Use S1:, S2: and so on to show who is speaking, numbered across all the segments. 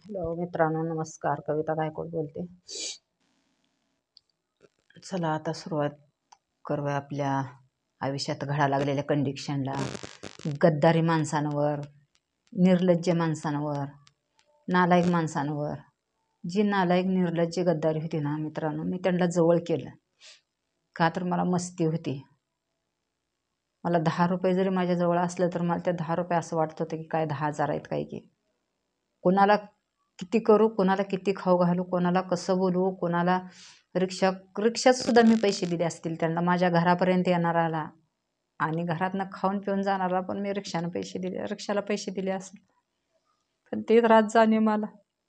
S1: Hello मित्रांनो, नमस्कार. कविता गायकवाड बोलते. चला आता सुरुवात करूया आपल्या आयुष्यात घडा लागलेल्या कंडिशनला, गद्दारी माणसांवर, निर्लज्ज माणसांवर, नालायक माणसांवर. जी नालायक निर्लज्ज गद्दारी होती ना मित्रांनो, मी त्यांना जवळ केलं का तर मला मस्ती होती. मला 10 रुपये जरी माझ्या जवळ असलं तर मला त्या 10 रुपये असं वाटत होतं की काय 10,000 आहेत काय की. कोणाला किती करू, कोणाला किती खाऊ घालू, कोणाला कसं बोलवू, कोणाला रिक्षात सुद्धा मी पैसे दिले असतील त्यांना, माझ्या घरापर्यंत येणाराला आणि घरातनं खाऊन पिऊन जाणारा पण मी रिक्षाला पैसे दिले असतील. पण ते रात जाणे मला.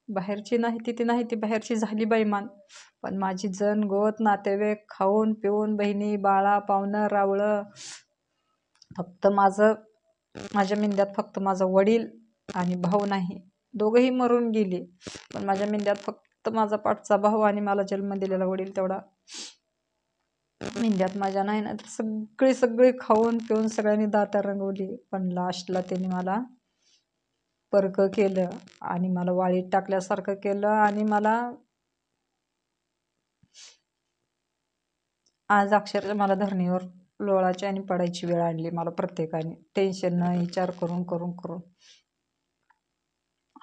S1: बाहेरची नाही ती बाहेरची झाली बैमान, पण माझी जण गोत नातेवाईक खाऊन पिऊन बहिणी बाळा पाहुणं रावळं, फक्त माझ्या मिंद्यात फक्त माझा वडील आणि भाऊ नाही, दोघंही मरून गेली, पण माझ्या मिंद्यात फक्त माझा पाठचा भाऊ आणि मला जन्म दिलेला वडील तेवढा मिंद्यात माझ्या नाही ना. तर सगळी खाऊन पिऊन सगळ्यांनी दाता रंगवली, पण लास्टला त्यांनी मला परक केलं आणि मला वाळीत टाकल्यासारखं केलं. आणि मला आज अक्षरशः मला धरणीवर लोळाची आणि पडायची वेळ आणली मला प्रत्येकाने, टेन्शन न विचार करून करून करून.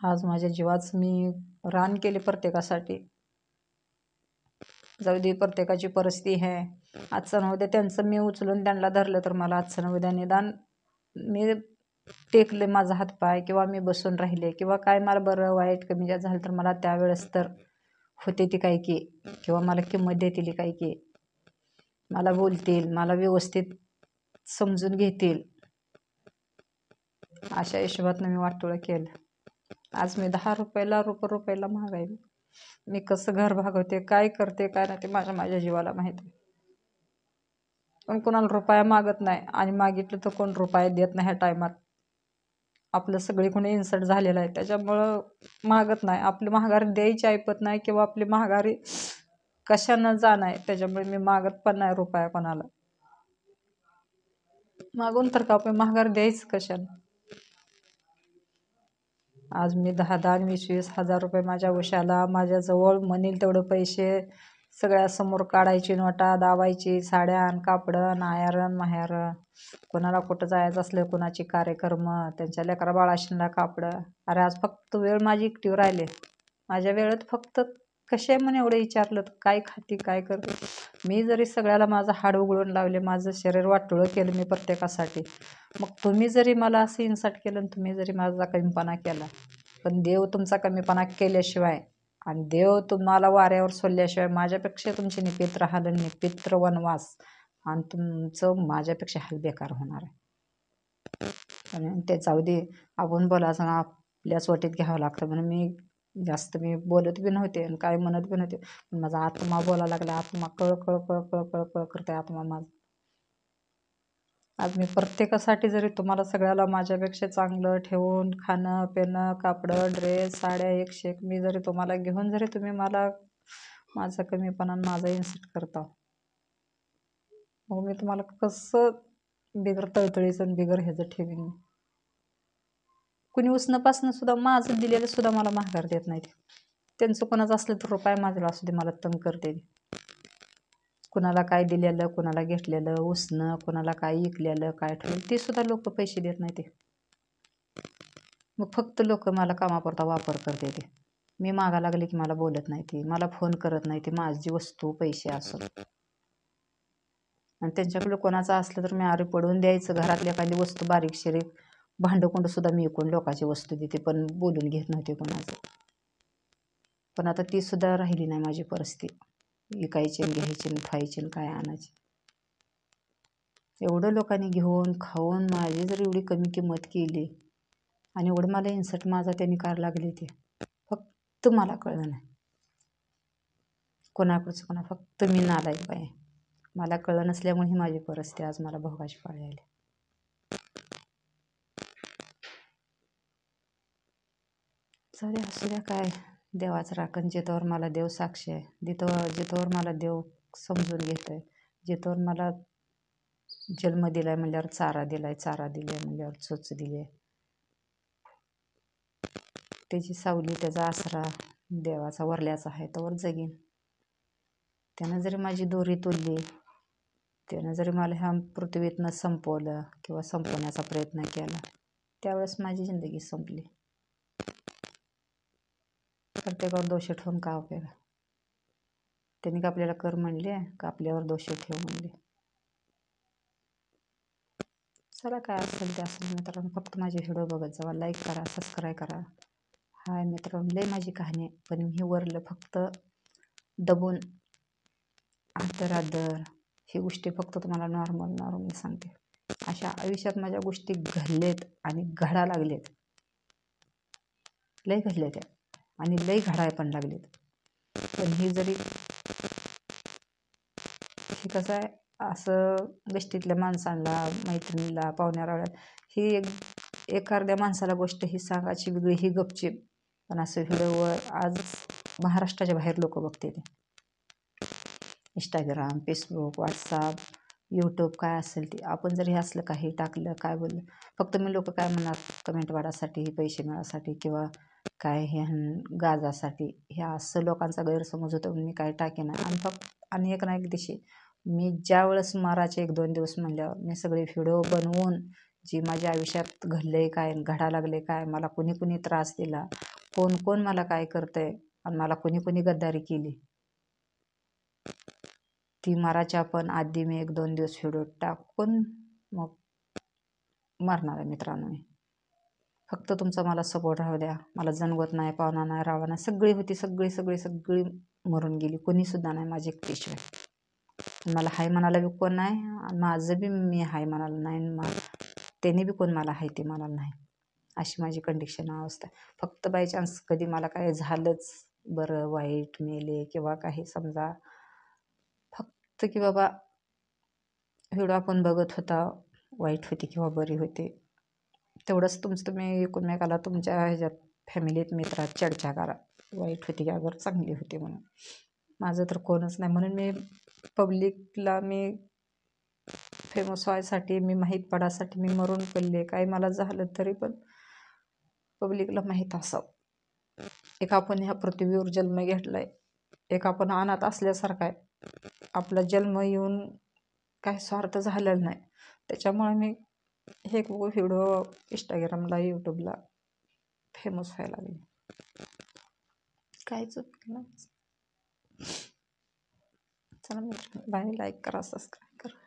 S1: आज माझ्या जीवाच मी रान केले प्रत्येकासाठी. जाऊ दे, प्रत्येकाची परिस्थिती आहे. आजचं न उद्या त्यांचं मी उचलून त्यांना धरलं तर मला आजचं न उद्या निदान मी टेकले माझा हातपाय किंवा मी बसून राहिले किंवा काय मला बरं वाईट कमी जास्त झालं तर मला त्यावेळेस तर होते ती काय की, किंवा मला किंमत देतील काय की, मला बोलतील, मला व्यवस्थित समजून घेतील, अशा हिशोबातनं मी वाटोळं केलं. आज मी 10 रुपयाला महागाई, मी कसं घर भागवते, काय करते काय नाही ते माझ्या जीवाला माहिती. पण कोणाला रुपया मागत नाही, आणि मागितलं तर कोण रुपया देत नाही. ह्या टायमात आपलं सगळी कोणी इन्सल्ट झालेलं आहे, त्याच्यामुळं मागत नाही. आपली महागारी द्यायची ऐपत नाही किंवा आपली महागारी कशानं जाणार, त्याच्यामुळे मी मागत पण नाही रुपया कोणाला. मागून तर का आपण महागारी द्यायचं कशानं. आज मी 10-10 आणि 20-20 हजार रुपये माझ्या उशाला, माझ्याजवळ म्हणील तेवढं पैसे सगळ्यासमोर काढायची, नोटा दाबायची, साड्यान कापडन आयारण माहेरण, कोणाला कुठं जायचं असलं, कोणाची कार्यक्रम, त्यांच्या लेकरा बाळाशींना कापडं. अरे आज फक्त वेळ माझी एकटीवर राहिले. माझ्या वेळेत फक्त कसे म्हणून एवढं विचारलं तर काय खाती काय करते. मी जरी सगळ्याला माझं हाड उघडून लावले, माझं शरीर वाटोळं केलं मी प्रत्येकासाठी, मग तुम्ही जरी मला असं इन्सल्ट केलं, तुम्ही जरी माझा कमीपणा केला, पण देव तुमचा कमीपणा केल्याशिवाय आणि देव तुम्हाला वाऱ्यावर सोडल्याशिवाय माझ्यापेक्षा तुमचे निपित्र हाल, निपित्र वनवास, आणि तुमचं माझ्यापेक्षा हाल बेकार होणार आहे. आणि ते जाऊ दे, आपण बोलायचं ना आपल्याच वाटेत घ्यावं लागतं म्हणून मी जास्त बोलत बी नव्हते आणि काय म्हणत बी नव्हते. पण माझा आत्मा बोलायला लागला, आत्मा कळ कळ कळ कळ कळ कळ करते आत्मा माझा. आज मी प्रत्येकासाठी जरी तुम्हाला सगळ्याला माझ्यापेक्षा चांगलं ठेवून खाणं पिणं कापडं ड्रेस साड्या एकशे एक मी जरी तुम्हाला घेऊन जरी तुम्ही मला माझा कमीपणा माझा इन्सल्ट करता, मग मी तुम्हाला कसं बिगर तळतळीचं आणि बिगर ह्याचं ठेवीन. कुणी उसणंपासनं सुद्धा माझं दिलेलं सुद्धा मला महागार देत नाही. त्यांचं कोणाचं असलं तर रुपये माझ्याला असू दे मला तंग करते. कुणाला काय दिलेलं, कुणाला घेतलेलं उसणं, कुणाला काय इकलेलं काय ठेवलं ते सुद्धा लोक पैसे देत नाही ते. मग फक्त लोक मला कामापुरता वापर करते ते. मी मागा लागले की मला बोलत नाही ती, मला फोन करत नाही ती, माझी वस्तू पैसे असं. आणि त्यांच्याकडे कोणाचं असलं तर मी आरे पडून द्यायचं. घरातली एखादी वस्तू बारीक शिरीक भांडकुंड सुद्धा मी इकून लोकांची वस्तू देते, पण बोलून घेत नव्हते कोणाचं. पण आता ती सुद्धा राहिली नाही माझी परिस्थिती, विकायची घ्यायची खायची काय आणायची. एवढं लोकांनी घेऊन खाऊन माझी जर एवढी कमी किंमत केली आणि एवढं मला इन्सल्ट माझा त्यांनी कार लागले, ते फक्त मला कळलं नाही कोणाकडचं कोणा. फक्त मी नालायक आहे, मला कळलं नसल्यामुळे ही माझी परिस्थिती आज मला भोगाची पाळी आली. सगळ्या असू द्या, काय देवाचं राखण. जिथवर मला देव साक्षी आहे, जिथवर मला देव समजून घेतोय, जिथवर मला जन्म दिलाय म्हणल्यावर चारा दिलाय म्हणल्यावर चोच दिली. त्याची सावली त्याचा आसरा देवाचा वरल्याचा आहे तोवर जगीन. त्यानं जरी माझी दोरी तोडली, त्यानं जरी मला ह्या पृथ्वीतनं संपवलं किंवा संपवण्याचा प्रयत्न केला, त्यावेळेस माझी जिंदगी संपली. प्रत्येकावर दोष ठेवून का उपयोग? त्यांनी का आपल्याला कर म्हणले का आपल्यावर दोष ठेव म्हणले? चला काय असेल ते असेल मित्रांनो, फक्त माझे व्हिडिओ बघत जावा, लाईक करा, सबस्क्राईब करा. हाय मित्रांनो, लय माझी कहाणी आहे, पण मी वरलं फक्त दबून आदर ही गोष्टी फक्त तुम्हाला नॉर्मल सांगते. अशा आयुष्यात माझ्या गोष्टी घडलेत आणि घडा लागलेत, लय घडले त्या आणि लय घडाय पण लागलेत. पण ही जरी हे कसं आहे, असं गोष्टीतल्या माणसांना, मैत्रिणीला, पाहुण्यारावळ्यात ही एखाद्या माणसाला गोष्ट ही सांगायची वेगळी, ही गपचीप. पण असं व्हिडिओवर आज महाराष्ट्राच्या बाहेर लोक बघते ते. इंस्टाग्राम, फेसबुक, व्हॉट्सअप, यूट्यूब काय असेल ते. आपण जर हे असलं काही टाकलं, काय बोललं, फक्त मी लोक काय म्हणणार, कमेंट वाढासाठी, पैसे मिळासाठी किंवा काय हे गाजासाठी, हे असं लोकांचा गैरसमज होतो. मी काय टाकेन आणि एक ना एक दिवशी मी ज्या वेळेस मारायचे 1-2 दिवस म्हणल्यावर मी सगळे व्हिडिओ बनवून जी माझ्या आयुष्यात घडले काय, घडा लागले काय, मला कोणी कोणी त्रास दिला, कोण कोण मला काय करतंय आणि मला कोणी कोणी गद्दारी केली, ती मारायच्या पण आधी मी 1-2 दिवस व्हिडिओ टाकून मग मारणार आहे मित्रांनो. मी फक्त तुमचा मला सपोर्ट राहू द्या. मला जनवत नाही, पाहुणा नाही, रावा नाही, सगळी होती, सगळी मरून गेली, कोणीसुद्धा नाही माझी एकटीशिवाय. मला हाय म्हणायला बी कोण नाही आणि माझं बी मी हाय म्हणाला नाही, त्याने बी कोण मला हाय ते म्हणाला नाही. अशी माझी कंडिशन अवस्था. फक्त बाय चान्स कधी मला काय झालंच, बरं वाईट मेले किंवा काही समजा, फक्त की बाबा व्हिडिओ आपण बघत होता, वाईट होती किंवा बरी होते, तेवढंच तुम्ही एकमेकाला तुमच्या ह्याच्यात फॅमिलीत मित्रात चर्चा करा, वाईट होती की अगर चांगली होती म्हणून. माझं तर कोणच नाही, म्हणून मी पब्लिकला मी फेमस व्हायसाठी, मी माहीत पडासाठी मी मरून पडले. काही मला झालं तरी पण पब्लिकला माहीत असावं. एक आपण ह्या पृथ्वीवर जन्म घेतलाय, एक आपण अनाथ असल्यासारखा आहे. आपला जन्म येऊन काही स्वार्थ झालेला नाही. त्याच्यामुळे मी हे व्हिडिओ इंस्टाग्रामला, यूट्यूबला फेमस व्हायला लागले. काहीच उपयोग नाही. चला मित्रांनो, बाय. लाईक करा, सबस्क्राईब करा.